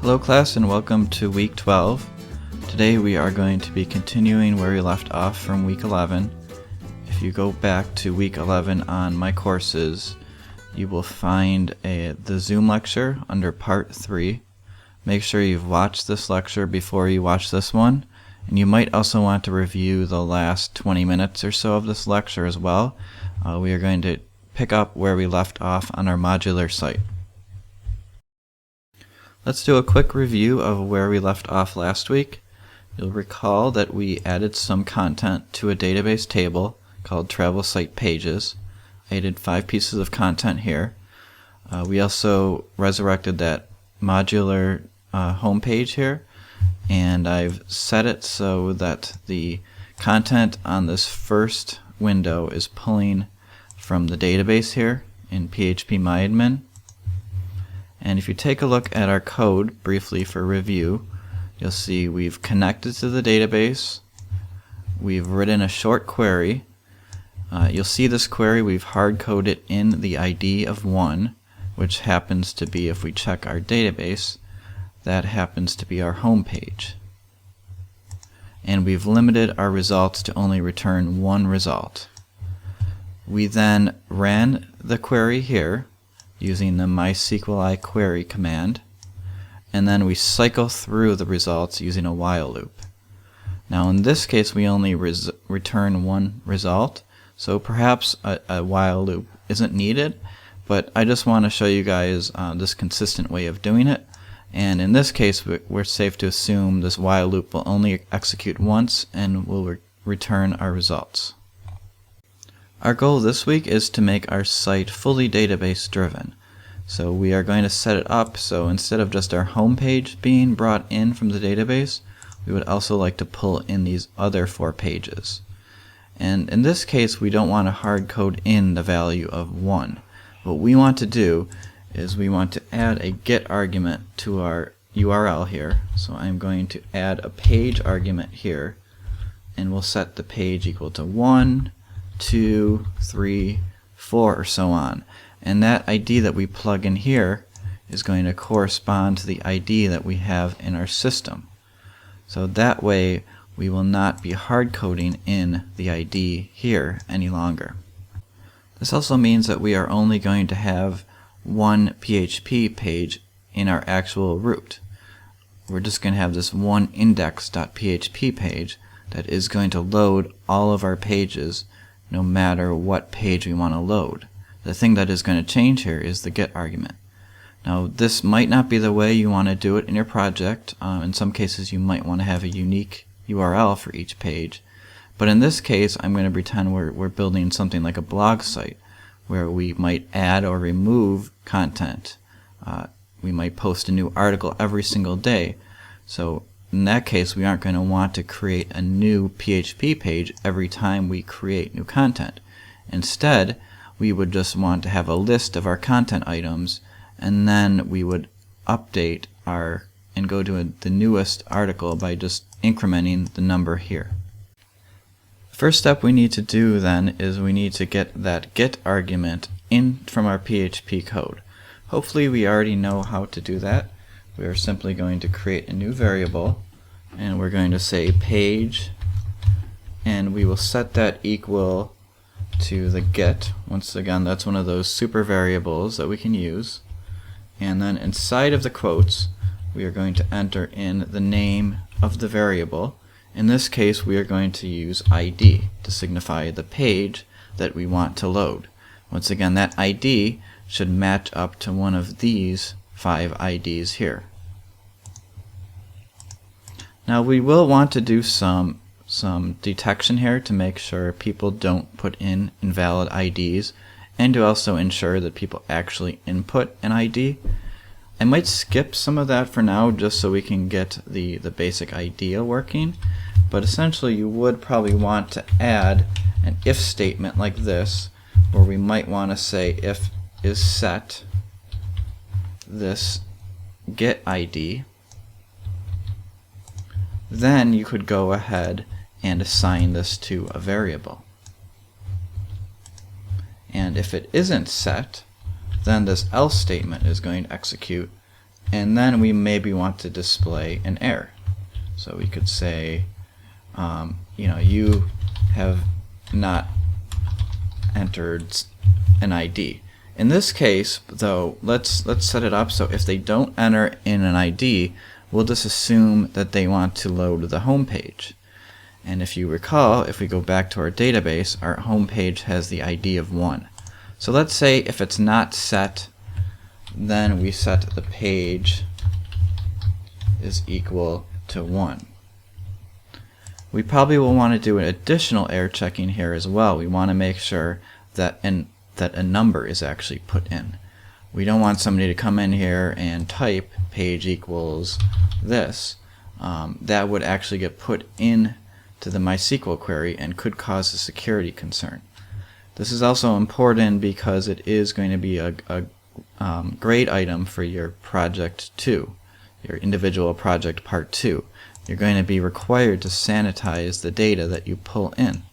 Hello class and welcome to week 12. Today we are going to be continuing where we left off from week 11. If you go back to week 11 on my courses, you will find the Zoom lecture under part 3. Make sure you've watched this lecture before you watch this one, and you might also want to review the last 20 minutes or so of this lecture as well. We are going to pick up where we left off on our modular site. Let's do a quick review of where we left off last week. You'll recall that we added some content to a database table called Travel Site Pages. I added 5 pieces of content here. We also resurrected that modular home page here, and I've set it so that the content on this first window is pulling from the database here in phpMyAdmin. And if you take a look at our code briefly for review, you'll see we've connected to the database, we've written a short query. You'll see this query we've hard-coded in the ID of 1, which happens to be, if we check our database, that happens to be our home page. And we've limited our results to only return 1 result. We then ran the query here using the MySQLi query command, and then we cycle through the results using a while loop. Now in this case we only return 1 result, so perhaps a while loop isn't needed, but I just want to show you guys this consistent way of doing it, and in this case we're safe to assume this while loop will only execute once and will return our results. Our goal this week is to make our site fully database driven. So we are going to set it up so instead of just our home page being brought in from the database, we would also like to pull in these other 4 pages. And in this case we don't want to hard code in the value of 1. What we want to do is we want to add a get argument to our URL here. So I'm going to add a page argument here, and we'll set the page equal to 1, 2, 3, 4, or so on. And that ID that we plug in here is going to correspond to the ID that we have in our system. So that way we will not be hard coding in the ID here any longer. This also means that we are only going to have 1 PHP page in our actual root. We're just going to have this one index.php page that is going to load all of our pages no matter what page we want to load. The thing that is going to change here is the get argument. Now this might not be the way you want to do it in your project. In some cases you might want to have a unique URL for each page, but in this case I'm going to pretend we're building something like a blog site where we might add or remove content. We might post a new article every single day, so in that case we aren't going to want to create a new PHP page every time we create new content. Instead, we would just want to have a list of our content items, and then we would update and go to the newest article by just incrementing the number here. The first step we need to do then is we need to get that get argument in from our PHP code. Hopefully we already know how to do that. We are simply going to create a new variable, and we're going to say page, and we will set that equal to the get. Once again, that's one of those super variables that we can use. And then inside of the quotes we are going to enter in the name of the variable. In this case we are going to use ID to signify the page that we want to load. Once again, that ID should match up to one of these 5 IDs here. Now we will want to do some detection here to make sure people don't put in invalid IDs, and to also ensure that people actually input an ID. I might skip some of that for now just so we can get the basic idea working, but essentially you would probably want to add an if statement like this, where we might want to say if is set this get ID, then you could go ahead and assign this to a variable. And if it isn't set, then this else statement is going to execute, And then we maybe want to display an error. So we could say, you have not entered an ID. In this case, though, let's set it up so if they don't enter in an ID, we'll just assume that they want to load the home page. And if you recall, if we go back to our database, our home page has the ID of 1. So let's say if it's not set, then we set the page is equal to 1. We probably will want to do an additional error checking here as well. We want to make sure that a number is actually put in. We don't want somebody to come in here and type page equals this. That would actually get put in to the MySQL query and could cause a security concern. This is also important because it is going to be a grade item for your project 2, your individual project part 2. You're going to be required to sanitize the data that you pull in.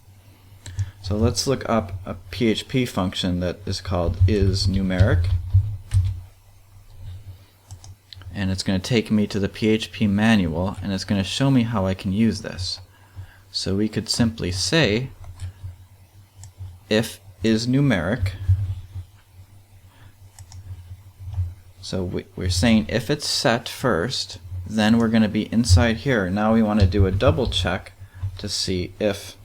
So let's look up a PHP function that is called isNumeric. And it's going to take me to the PHP manual, and it's going to show me how I can use this. So we could simply say if isNumeric. So we're saying if it's set first, then we're going to be inside here. Now we want to do a double check to see if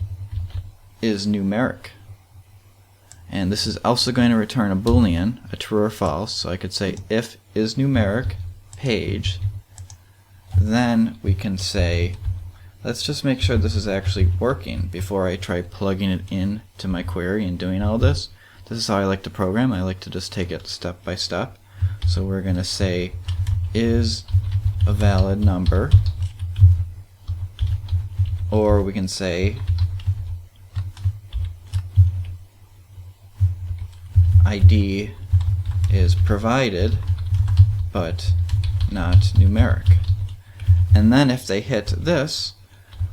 isNumeric. And this is also going to return a boolean, a true or false. So I could say if isNumeric page, then we can say, let's just make sure this is actually working before I try plugging it in to my query and doing all this. This is how I like to program. I like to just take it step by step. So we're going to say is a valid number, or we can say ID is provided but not numeric. And then if they hit this,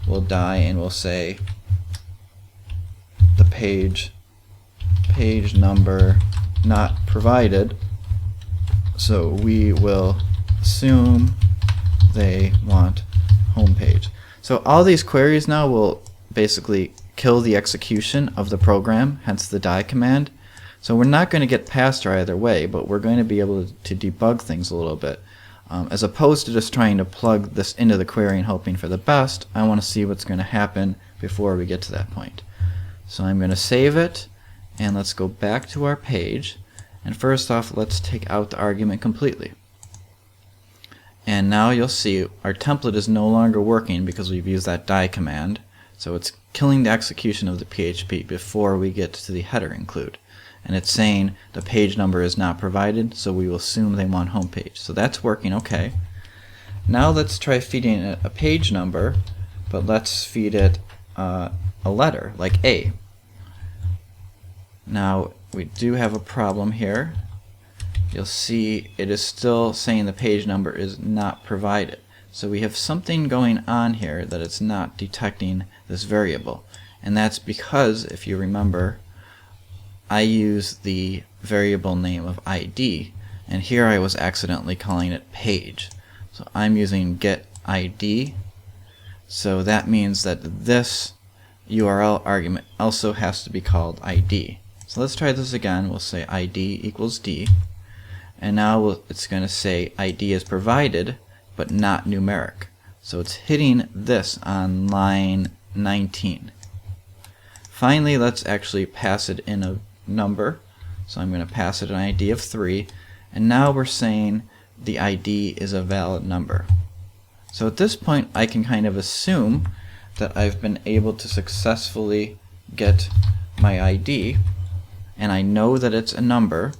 we'll die and we'll say the page number not provided. So we will assume they want home page. So all these queries now will basically kill the execution of the program, hence the die command. So we're not going to get past her either way, but we're going to be able to debug things a little bit. As opposed to just trying to plug this into the query and hoping for the best, I want to see what's going to happen before we get to that point. So I'm going to save it, and let's go back to our page. And first off, let's take out the argument completely. And now you'll see our template is no longer working because we've used that die command. So it's killing the execution of the PHP before we get to the header include. And it's saying the page number is not provided, so we will assume they want home page. So that's working okay. Now let's try feeding it a page number, but let's feed it a letter, like A. Now we do have a problem here. You'll see it is still saying the page number is not provided. So we have something going on here that it's not detecting this variable. And that's because, if you remember, I use the variable name of ID, and here I was accidentally calling it page. So I'm using get ID, so that means that this URL argument also has to be called ID. So let's try this again. We'll say ID equals D, and now it's going to say ID is provided but not numeric. So it's hitting this on line 19. Finally, let's actually pass it in a number. So I'm going to pass it an ID of 3, and now we're saying the ID is a valid number. So at this point I can kind of assume that I've been able to successfully get my ID, and I know that it's a number.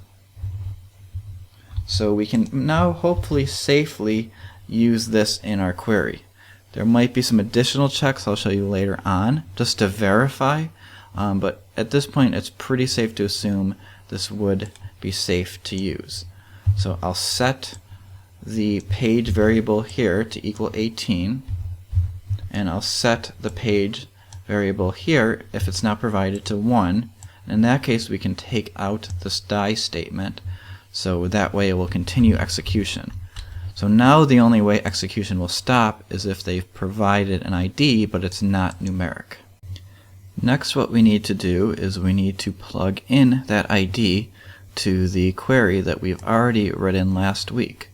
So we can now hopefully safely use this in our query. There might be some additional checks I'll show you later on just to verify, but at this point it's pretty safe to assume this would be safe to use. So I'll set the page variable here to equal 18, and I'll set the page variable here, if it's not provided, to 1. In that case we can take out this die statement, so that way it will continue execution. So now the only way execution will stop is if they've provided an ID, but it's not numeric. Next, what we need to do is we need to plug in that ID to the query that we've already written last week.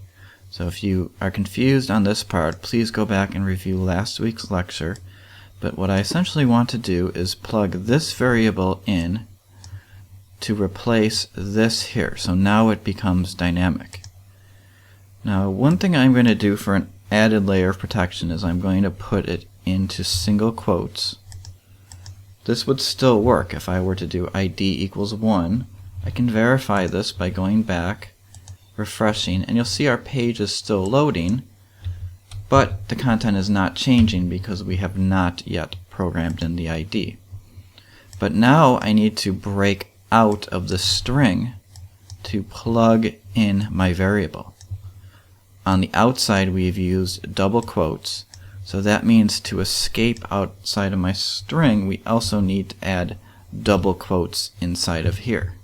So if you are confused on this part, please go back and review last week's lecture. But what I essentially want to do is plug this variable in to replace this here. So now it becomes dynamic. Now, one thing I'm going to do for an added layer of protection is I'm going to put it into single quotes. This would still work if I were to do ID equals 1. I can verify this by going back, refreshing, and you'll see our page is still loading, but the content is not changing because we have not yet programmed in the ID. But now I need to break out of the string to plug in my variable. On the outside, we've used double quotes, so that means to escape outside of my string, we also need to add double quotes inside of here.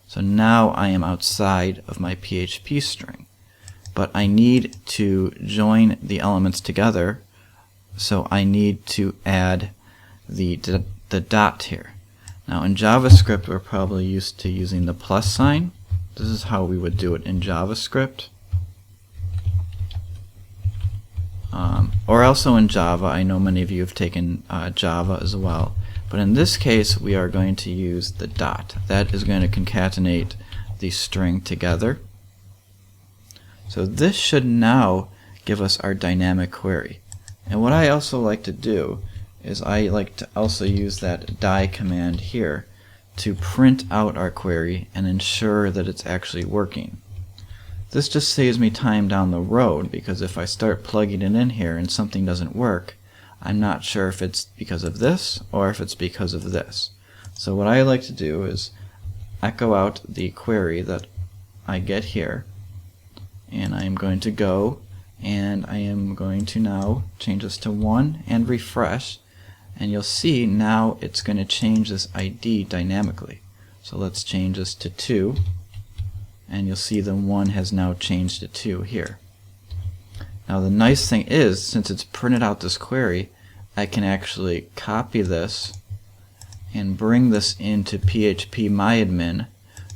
So now I am outside of my PHP string, but I need to join the elements together, so I need to add the dot here. Now in JavaScript, we're probably used to using the plus sign. This is how we would do it in JavaScript. Or also in Java. I know many of you have taken Java as well. But in this case, we are going to use the dot. That is going to concatenate the string together. So this should now give us our dynamic query. And what I also like to do is I like to also use that die command here to print out our query and ensure that it's actually working. This just saves me time down the road, because if I start plugging it in here and something doesn't work, I'm not sure if it's because of this or if it's because of this. So what I like to do is echo out the query that I get here, and I am going to go and I am going to now change this to 1 and refresh, and you'll see now it's going to change this ID dynamically. So let's change this to 2. And you'll see the 1 has now changed to 2 here. Now the nice thing is, since it's printed out this query, I can actually copy this and bring this into phpMyAdmin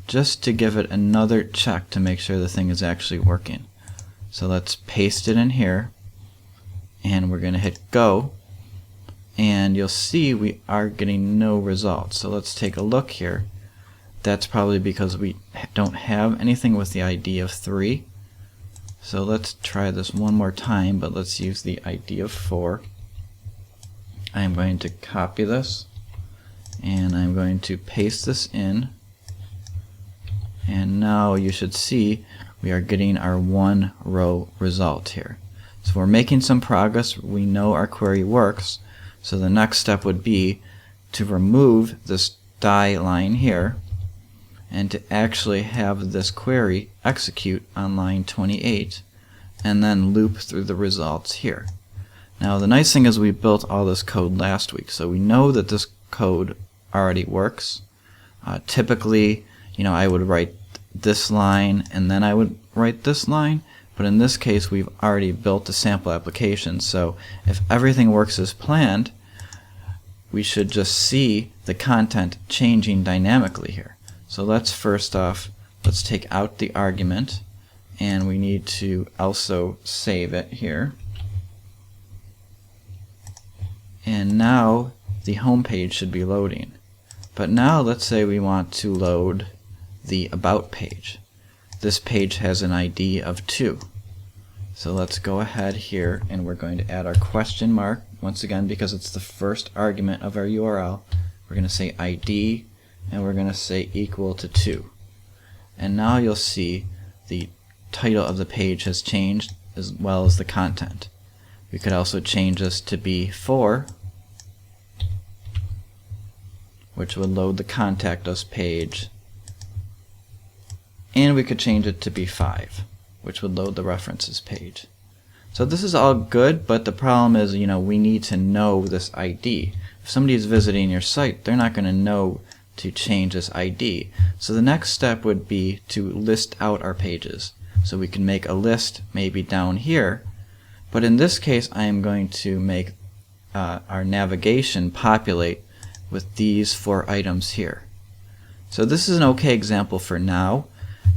just to give it another check to make sure the thing is actually working. So let's paste it in here, and we're going to hit go, and you'll see we are getting no results. So let's take a look here. That's probably because we don't have anything with the ID of 3. So let's try this one more time, but let's use the ID of 4. I'm going to copy this, and I'm going to paste this in. And now you should see we are getting our 1 row result here. So we're making some progress. We know our query works. So the next step would be to remove this die line here, and to actually have this query execute on line 28 and then loop through the results here. Now the nice thing is we built all this code last week, so we know that this code already works. Typically, I would write this line and then I would write this line, but in this case we've already built a sample application, so if everything works as planned, we should just see the content changing dynamically here. So let's first off, let's take out the argument, and we need to also save it here. And now the home page should be loading. But now let's say we want to load the about page. This page has an ID of 2. So let's go ahead here, and we're going to add our question mark once again because it's the first argument of our URL. We're going to say ID, and we're going to say equal to 2. And now you'll see the title of the page has changed as well as the content. We could also change this to be 4, which would load the contact us page, and we could change it to be 5, which would load the references page. So this is all good, but the problem is, we need to know this ID. If somebody is visiting your site, they're not going to know to change this ID. So the next step would be to list out our pages. So we can make a list maybe down here, but in this case I am going to make our navigation populate with these 4 items here. So this is an okay example for now.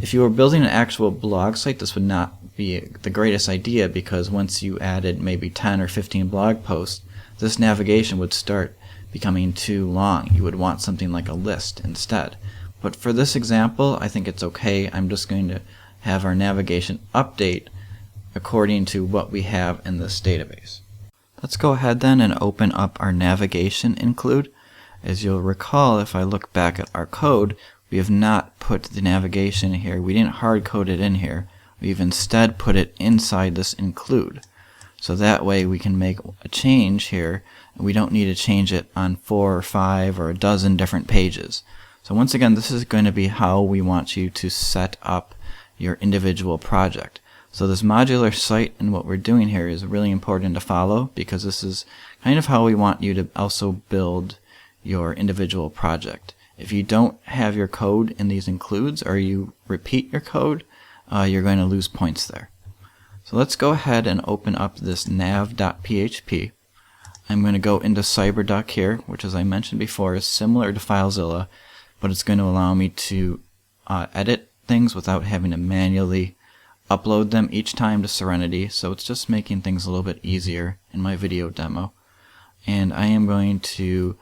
If you were building an actual blog site, this would not be the greatest idea, because once you added maybe 10 or 15 blog posts, this navigation would start becoming too long. You would want something like a list instead. But for this example, I think it's okay. I'm just going to have our navigation update according to what we have in this database. Let's go ahead then and open up our navigation include. As you'll recall, if I look back at our code, we have not put the navigation here. We didn't hard code it in here. We've instead put it inside this include. So that way we can make a change here. We don't need to change it on 4 or 5 or a dozen different pages. So once again, this is going to be how we want you to set up your individual project. So this modular site and what we're doing here is really important to follow, because this is kind of how we want you to also build your individual project. If you don't have your code in these includes, or you repeat your code, you're going to lose points there. So let's go ahead and open up this nav.php. I'm going to go into CyberDuck here, which, as I mentioned before, is similar to FileZilla, but it's going to allow me to edit things without having to manually upload them each time to Serenity. So it's just making things a little bit easier in my video demo. And I am going to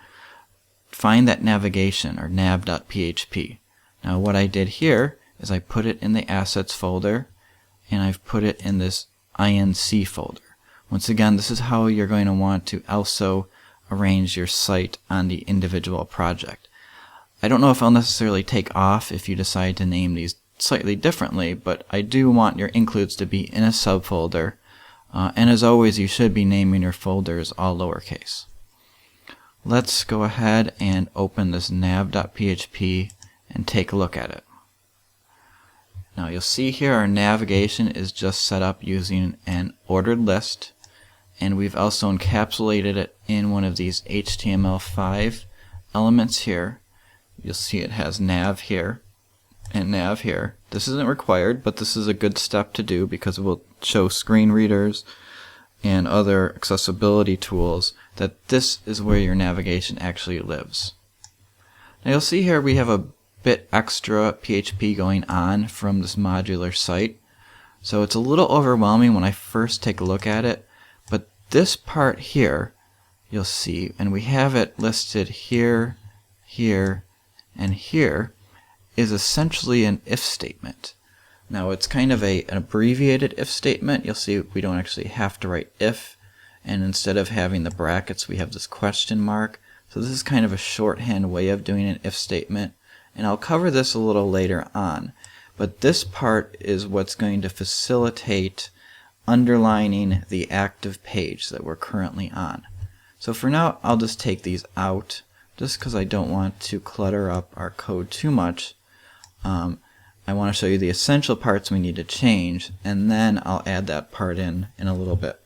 find that navigation, or nav.php. Now what I did here is I put it in the assets folder, and I've put it in this inc folder. Once again, this is how you're going to want to also arrange your site on the individual project. I don't know if I'll necessarily take off if you decide to name these slightly differently, but I do want your includes to be in a subfolder, and as always, you should be naming your folders all lowercase. Let's go ahead and open this nav.php and take a look at it. Now you'll see here our navigation is just set up using an ordered list, and we've also encapsulated it in one of these HTML5 elements here. You'll see it has nav here and nav here. This isn't required, but this is a good step to do because it will show screen readers and other accessibility tools that this is where your navigation actually lives. Now you'll see here we have a bit extra PHP going on from this modular site. So it's a little overwhelming when I first take a look at it, but this part here you'll see, and we have it listed here, here, and here, is essentially an if statement. Now it's kind of an abbreviated if statement. You'll see we don't actually have to write if, and instead of having the brackets we have this question mark. So this is kind of a shorthand way of doing an if statement, and I'll cover this a little later on. But this part is what's going to facilitate underlining the active page that we're currently on. So for now I'll just take these out just because I don't want to clutter up our code too much. I want to show you the essential parts we need to change, and then I'll add that part in a little bit.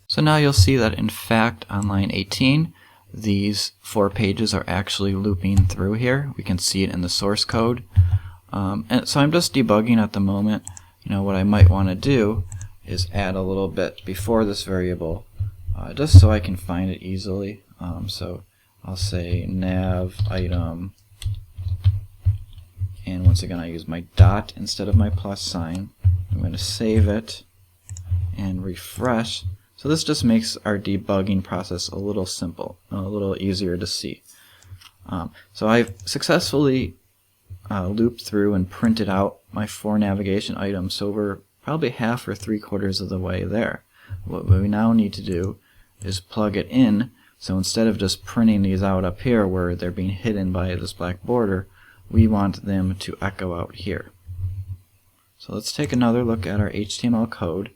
So now you'll see that in fact on line 18 these 4 pages are actually looping through here. We can see it in the source code. And so I'm just debugging at the moment. You know, what I might want to do is add a little bit before this variable just so I can find it easily. So I'll say nav item, and once again I use my dot instead of my plus sign. I'm going to save it and refresh. So this just makes our debugging process a little simple, a little easier to see. So I've successfully looped through and printed out my 4 navigation items, so we're probably half or 3/4 of the way there. What we now need to do is plug it in. So instead of just printing these out up here where they're being hidden by this black border, we want them to echo out here. So let's take another look at our HTML code.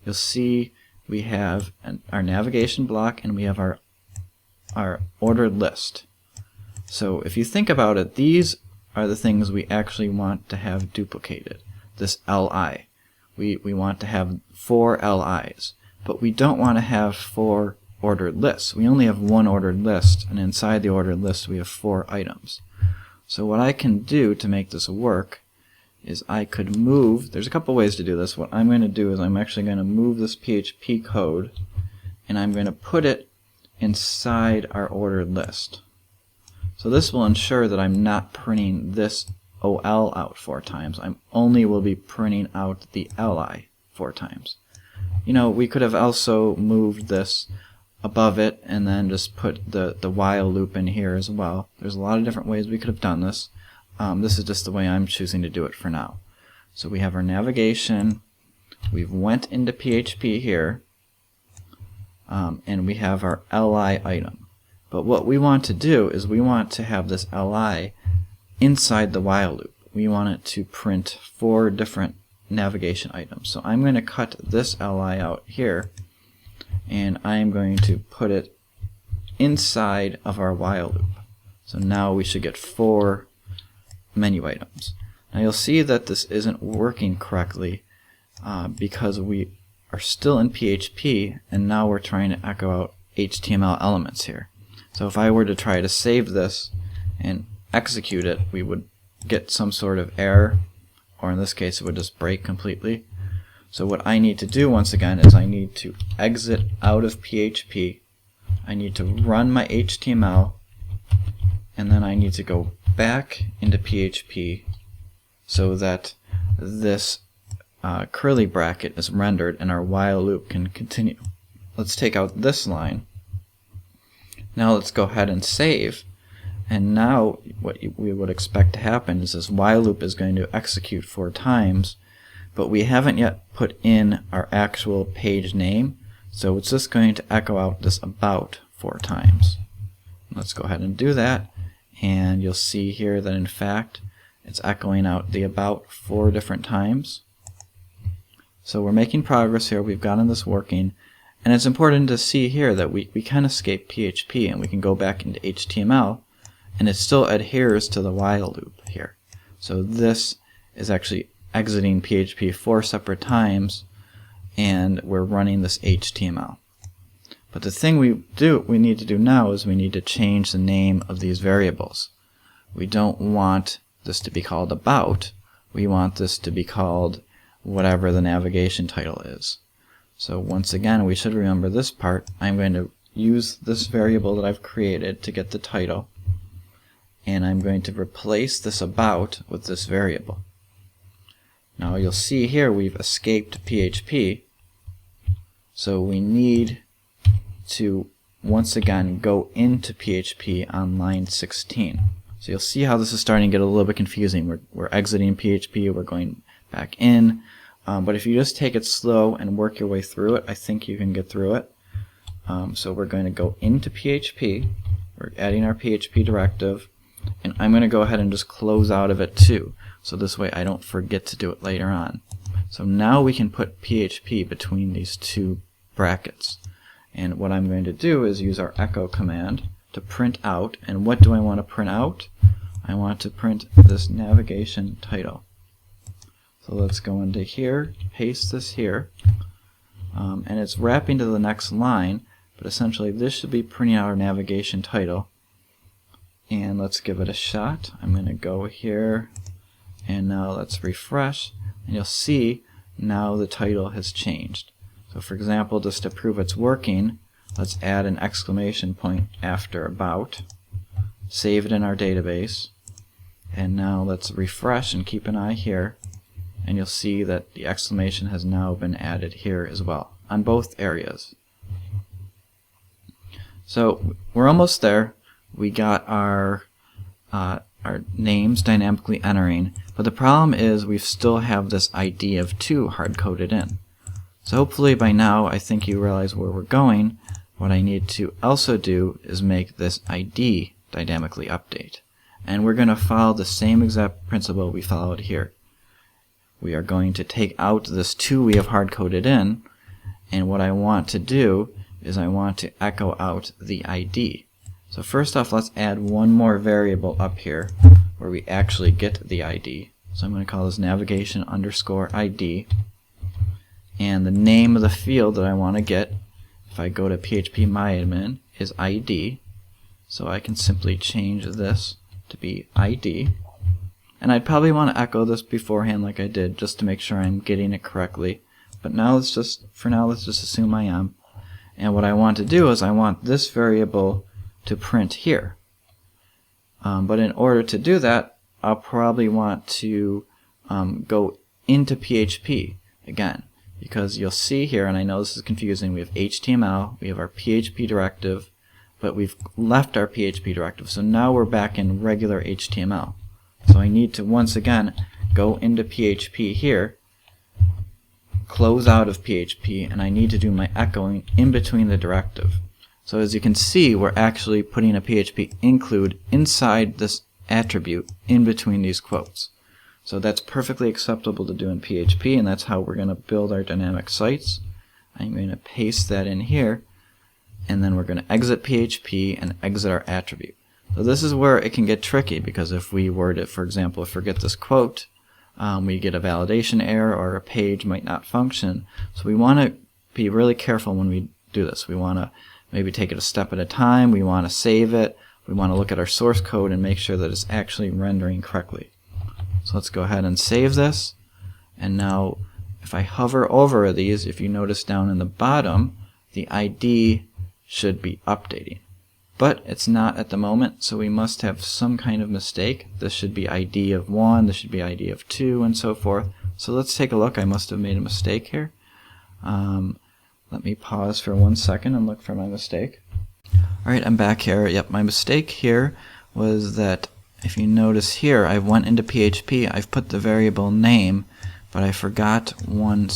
You'll see we have our navigation block and we have our ordered list. So if you think about it, these are the things we actually want to have duplicated. This li. We want to have 4 li's, but we don't want to have 4 ordered lists. We only have 1 ordered list, and inside the ordered list we have 4 items. So what I can do to make this work is I could move, there's a couple ways to do this. What I'm going to do is I'm actually going to move this PHP code and I'm going to put it inside our ordered list. So this will ensure that I'm not printing this OL out 4 times. I only will be printing out the LI 4 times. You know, we could have also moved this above it and then just put the while loop in here as well. There's a lot of different ways we could have done this. This is just the way I'm choosing to do it for now. So we have our navigation, we've went into PHP here, and we have our LI item. But what we want to do is we want to have this LI inside the while loop. We want it to print 4 different navigation items. So I'm going to cut this LI out here and I'm going to put it inside of our while loop. So now we should get 4 menu items. Now you'll see that this isn't working correctly because we are still in PHP and now we're trying to echo out HTML elements here. So if I were to try to save this and execute it, we would get some sort of error, or in this case it would just break completely. So what I need to do once again is I need to exit out of PHP, I need to run my HTML, and then I need to go back into PHP so that this curly bracket is rendered and our while loop can continue. Let's take out this line. Now let's go ahead and save. And now what we would expect to happen is this while loop is going to execute 4 times, but we haven't yet put in our actual page name, so it's just going to echo out this about 4 times. Let's go ahead and do that, and you'll see here that in fact it's echoing out the about 4 different times. So we're making progress here, we've gotten this working, and it's important to see here that we can escape PHP and we can go back into HTML, and it still adheres to the while loop here. So this is actually exiting PHP 4 separate times, and we're running this HTML. But the thing we need to do now is we need to change the name of these variables. We don't want this to be called about, we want this to be called whatever the navigation title is. So once again, we should remember this part. I'm going to use this variable that I've created to get the title, and I'm going to replace this about with this variable. Now you'll see here we've escaped PHP, so we need to once again go into PHP on line 16. So you'll see how this is starting to get a little bit confusing. We're exiting PHP, we're going back in, but if you just take it slow and work your way through it, I think you can get through it. So we're going to go into PHP, we're adding our PHP directive, and I'm going to go ahead and just close out of it too, so this way I don't forget to do it later on. So now we can put PHP between these 2 brackets. And what I'm going to do is use our echo command to print out. And what do I want to print out? I want to print this navigation title. So let's go into here, paste this here, and it's wrapping to the next line, but essentially this should be printing out our navigation title. And let's give it a shot. I'm going to go here, and now let's refresh, and you'll see now the title has changed. So for example, just to prove it's working, let's add an exclamation point after about, save it in our database, and now let's refresh and keep an eye here, and you'll see that the exclamation has now been added here as well on both areas. So we're almost there. We got our names dynamically entering, but the problem is we still have this ID of 2 hard-coded in. So hopefully by now I think you realize where we're going. What I need to also do is make this ID dynamically update. And we're going to follow the same exact principle we followed here. We are going to take out this 2 we have hard-coded in, and what I want to do is I want to echo out the ID. So first off, let's add one more variable up here where we actually get the ID. So I'm going to call this navigation underscore ID, and the name of the field that I want to get, if I go to PHP MyAdmin, is ID. So I can simply change this to be ID, And I'd probably want to echo this beforehand like I did just to make sure I'm getting it correctly. But now let's just assume I am. And what I want to do is I want this variable to print here. But in order to do that, I'll probably want to go into PHP again, because you'll see here, and I know this is confusing, we have HTML, we have our PHP directive, but we've left our PHP directive, so now we're back in regular HTML. So I need to once again go into PHP here, close out of PHP, and I need to do my echoing in between the directive. So as you can see, we're actually putting a PHP include inside this attribute in between these quotes. So that's perfectly acceptable to do in PHP, and that's how we're going to build our dynamic sites. I'm going to paste that in here, and then we're going to exit PHP and exit our attribute. So this is where it can get tricky, because if we were to, for example, forget this quote, we get a validation error or a page might not function. So we want to be really careful when we do this. We want to maybe take it a step at a time. We want to save it. We want to look at our source code and make sure that it's actually rendering correctly. So let's go ahead and save this. And now if I hover over these, if you notice down in the bottom, the ID should be updating. But it's not at the moment, so we must have some kind of mistake. This should be ID of 1, this should be ID of 2, and so forth. So let's take a look. I must have made a mistake here. Let me pause for 1 second and look for my mistake. Alright, I'm back here. Yep, my mistake here was that if you notice here, I went into PHP, I've put the variable name, but I forgot one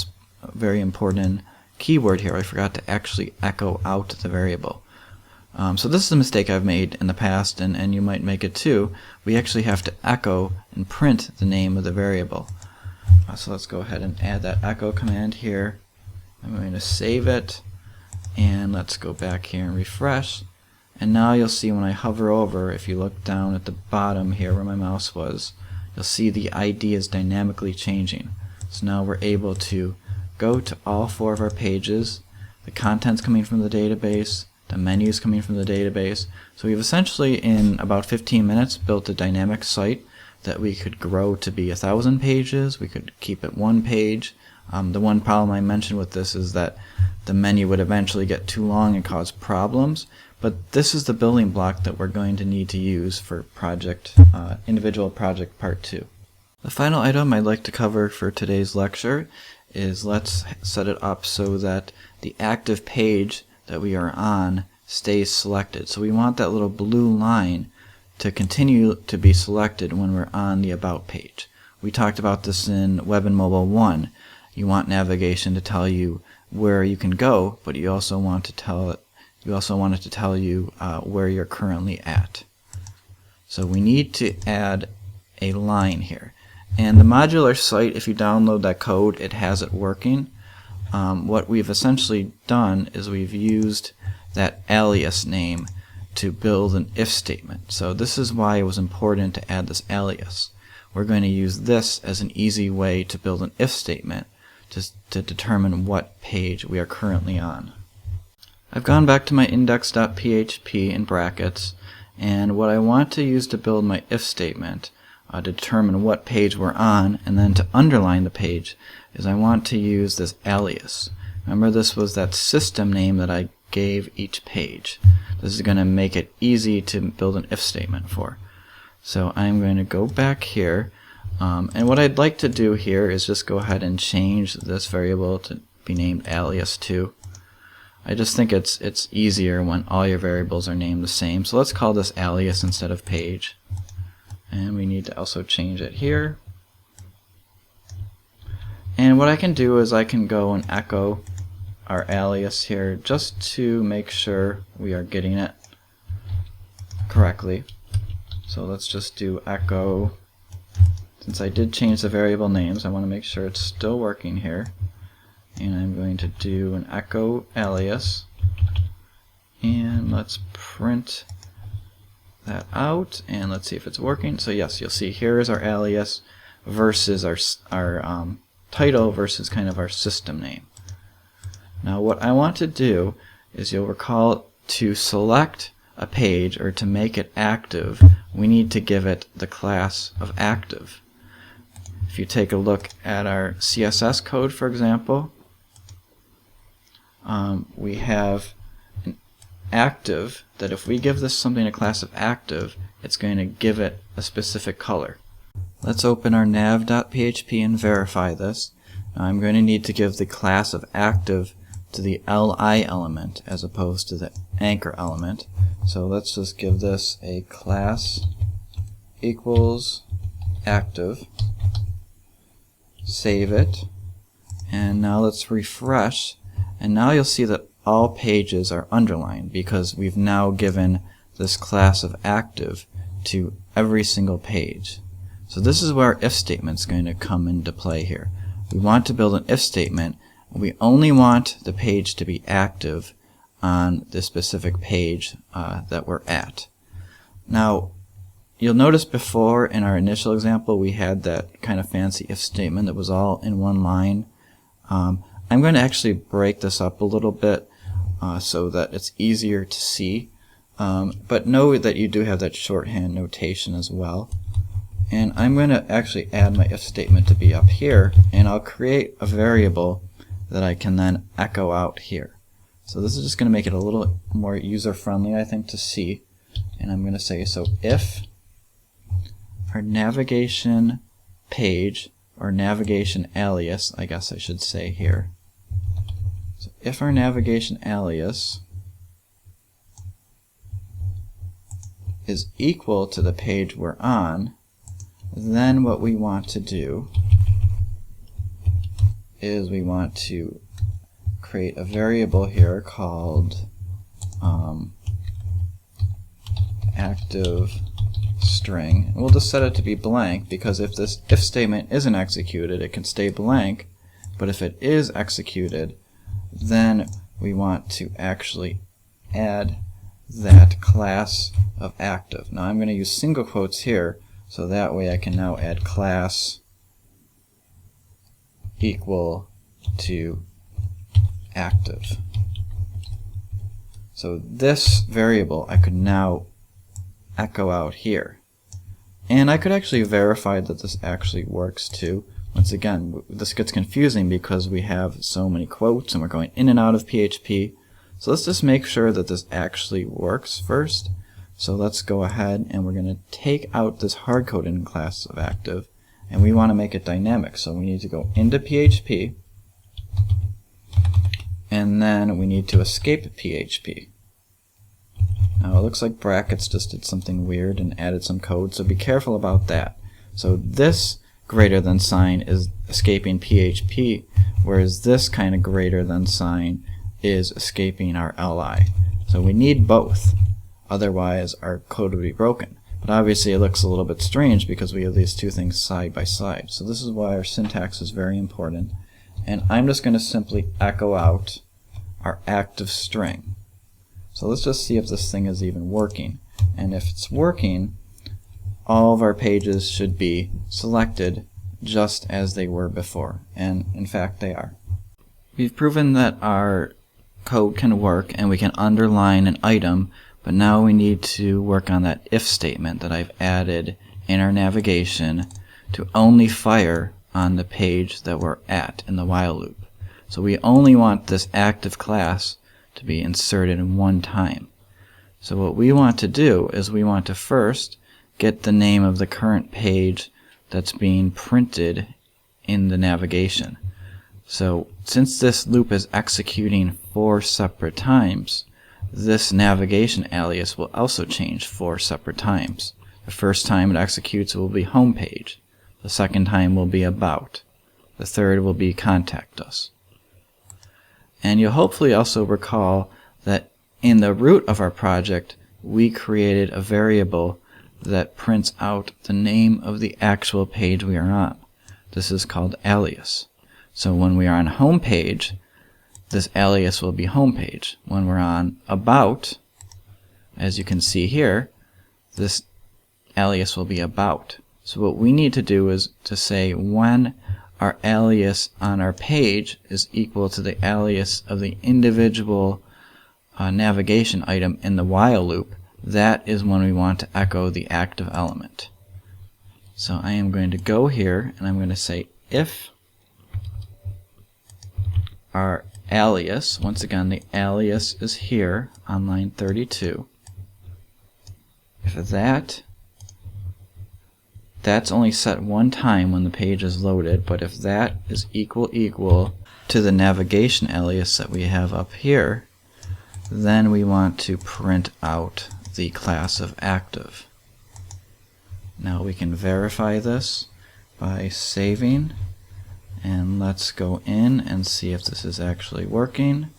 very important keyword here. I forgot to actually echo out the variable. So this is a mistake I've made in the past, and you might make it too. We actually have to echo and print the name of the variable. So let's go ahead and add that echo command here. I'm going to save it, and let's go back here and refresh. And now you'll see when I hover over, if you look down at the bottom here where my mouse was, you'll see the ID is dynamically changing. So now we're able to go to all 4 of our pages, the content's coming from the database, the menus coming from the database. So we've essentially in about 15 minutes built a dynamic site that we could grow to be 1,000 pages. We could keep it 1 page. The one problem I mentioned with this is that the menu would eventually get too long and cause problems, but this is the building block that we're going to need to use for individual project part 2. The final item I'd like to cover for today's lecture is let's set it up so that the active page that we are on stays selected. So we want that little blue line to continue to be selected when we're on the About page. We talked about this in Web and Mobile 1. You want navigation to tell you where you can go, but you also want it to tell you where you're currently at. So we need to add a line here. And the modular site, if you download that code, it has it working. What we've essentially done is we've used that alias name to build an if statement. So this is why it was important to add this alias. We're going to use this as an easy way to build an if statement to determine what page we are currently on. I've gone back to my index.php in brackets, and what I want to use to build my if statement to determine what page we're on and then to underline the page is I want to use this alias. Remember, this was that system name that I gave each page. This is going to make it easy to build an if statement for. So I'm going to go back here, and what I'd like to do here is just go ahead and change this variable to be named alias2. I just think it's easier when all your variables are named the same. So let's call this alias instead of page. And we need to also change it here. And what I can do is I can go and echo our alias here just to make sure we are getting it correctly. So let's just do echo. Since I did change the variable names, I want to make sure it's still working here. And I'm going to do an echo alias. And let's print that out, and let's see if it's working. So yes, you'll see here is our alias versus our title versus kind of our system name. Now what I want to do is, you'll recall, to select a page, or to make it active, we need to give it the class of active. If you take a look at our CSS code, for example, we have an active that if we give this something a class of active, it's going to give it a specific color. Let's open our nav.php and verify this. Now I'm going to need to give the class of active to the li element as opposed to the anchor element. So let's just give this a class equals active, save it, and now let's refresh, and now you'll see that all pages are underlined because we've now given this class of active to every single page. So this is where our if statement is going to come into play here. We want to build an if statement. We only want the page to be active on the specific page that we're at. Now, you'll notice before in our initial example we had that kind of fancy if statement that was all in one line. I'm going to actually break this up a little bit so that it's easier to see. But know that you do have that shorthand notation as well. And I'm going to actually add my if statement to be up here, and I'll create a variable that I can then echo out here. So this is just going to make it a little more user-friendly, I think, to see. And I'm going to say, so if our navigation page, or navigation alias, I guess I should say here. So if our navigation alias is equal to the page we're on, then what we want to do is we want to create a variable here called active string. And we'll just set it to be blank because if this if statement isn't executed, it can stay blank. But if it is executed, then we want to actually add that class of active. Now I'm going to use single quotes here, so that way I can now add class equal to active. So this variable I could now echo out here. And I could actually verify that this actually works too. Once again, this gets confusing because we have so many quotes and we're going in and out of PHP. So let's just make sure that this actually works first. So let's go ahead and we're going to take out this hard-coded class of active, and we want to make it dynamic. So we need to go into PHP, and then we need to escape PHP. Now it looks like brackets just did something weird and added some code, so be careful about that. So this greater than sign is escaping PHP, whereas this kind of greater than sign is escaping our li. So we need both. Otherwise our code would be broken. But obviously it looks a little bit strange because we have these two things side by side. So this is why our syntax is very important. And I'm just going to simply echo out our active string. So let's just see if this thing is even working. And if it's working, all of our pages should be selected just as they were before. And in fact they are. We've proven that our code can work and we can underline an item. But now we need to work on that if statement that I've added in our navigation to only fire on the page that we're at in the while loop. So we only want this active class to be inserted in one time. So what we want to do is we want to first get the name of the current page that's being printed in the navigation. So since this loop is executing 4 separate times, this navigation alias will also change 4 separate times. The first time it executes will be home page. The second time will be about. The third will be contact us. And you'll hopefully also recall that in the root of our project we created a variable that prints out the name of the actual page we are on. This is called alias. So when we are on home page, this alias will be home page. When we're on about, as you can see here, this alias will be about. So what we need to do is to say when our alias on our page is equal to the alias of the individual navigation item in the while loop, that is when we want to echo the active element. So I am going to go here and I'm going to say if our alias, once again the alias is here on line 32, if that's only set one time when the page is loaded, but if that is equal to the navigation alias that we have up here, then we want to print out the class of active. Now we can verify this by saving, and let's go in and see if this is actually working.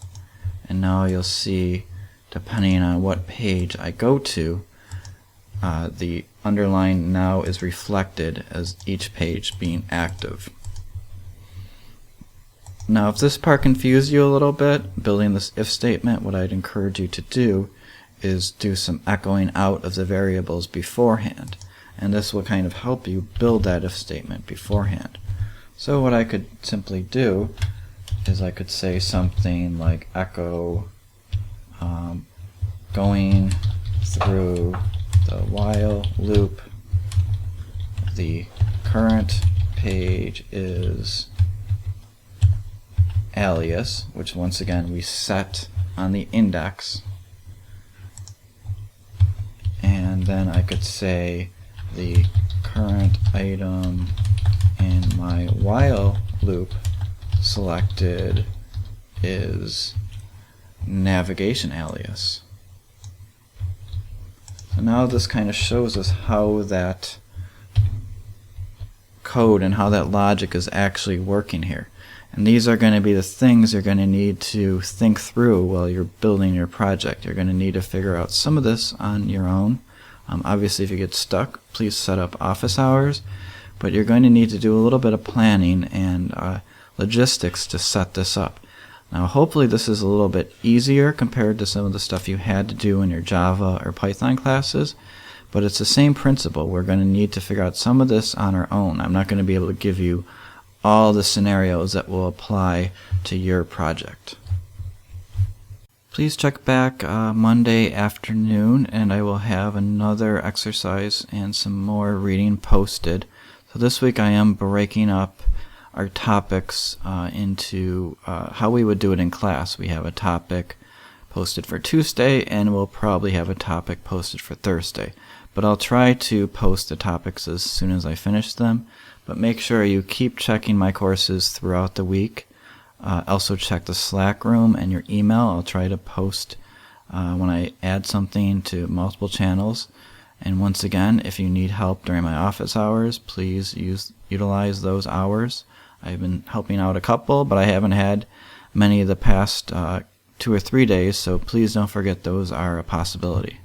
And now you'll see, depending on what page I go to, the underline now is reflected as each page being active. Now if this part confused you a little bit, building this if statement, what I'd encourage you to do is do some echoing out of the variables beforehand. And this will kind of help you build that if statement beforehand. So what I could simply do is I could say something like echo going through the while loop, the current page is alias, which once again we set on the index, and then I could say the current item in my while loop selected is navigation alias. So now this kind of shows us how that code and how that logic is actually working here. And these are going to be the things you're going to need to think through while you're building your project. You're going to need to figure out some of this on your own. Obviously, if you get stuck, please set up office hours, but you're going to need to do a little bit of planning and logistics to set this up. Now, hopefully this is a little bit easier compared to some of the stuff you had to do in your Java or Python classes, but it's the same principle. We're going to need to figure out some of this on our own. I'm not going to be able to give you all the scenarios that will apply to your project. Please check back Monday afternoon, and I will have another exercise and some more reading posted. So this week I am breaking up our topics into how we would do it in class. We have a topic posted for Tuesday, and we'll probably have a topic posted for Thursday. But I'll try to post the topics as soon as I finish them. But make sure you keep checking my courses throughout the week. Also check the Slack room and your email. I'll try to post when I add something to multiple channels. And once again, if you need help during my office hours, please utilize those hours. I've been helping out a couple, but I haven't had many of the past 2 or 3 days, so please don't forget those are a possibility.